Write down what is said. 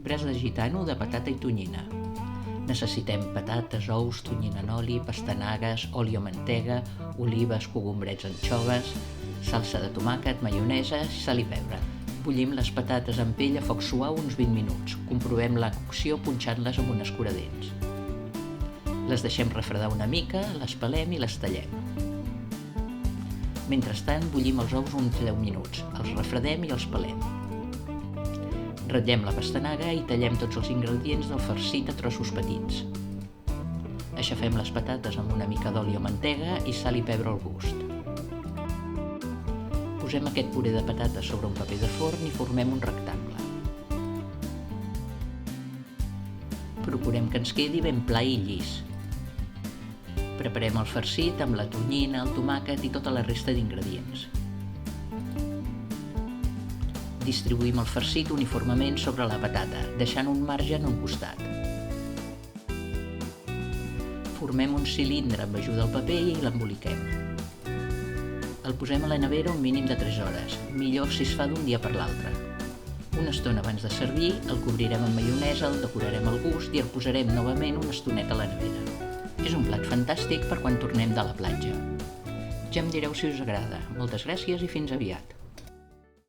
Braç de gitano de patata i tonyina. Necessitem patates, ous, tonyina en oli, pastanagues, oli o mantega, olives, cogombrets, anxoves, salsa de tomàquet, maionesa, sal i pebre. Bullim les patates amb pell a foc suau uns 20 minuts. Comprovem la cocció punxant-les amb un escuradents. Les deixem refredar una mica, les pelem i les tallem. Mentrestant, bullim els ous uns 10 minuts. Els refredem i els pelem. Ratllem la pastanaga i tallem tots els ingredients del farcit a trossos petits. Aixafem les patates amb una mica d'oli o mantega i sal i pebre al gust. Posem aquest puré de patates sobre un paper de forn i formem un rectangle. Procurem que ens quedi ben pla i llis. Preparem el farcit amb la tonyina, el tomàquet i tota la resta d'ingredients. Distribuïm el farcit uniformement sobre la patata, deixant un marge en un costat. Formem un cilindre amb ajuda del paper i l'emboliquem. El posem a la nevera un mínim de 3 hores, millor si es fa d'un dia per l'altre. Una estona abans de servir, el cobrirem amb maionesa, el decorarem al gust i el posarem novament una estoneta a la nevera. És un plat fantàstic per quan tornem de la platja. Ja em direu si us agrada. Moltes gràcies i fins aviat.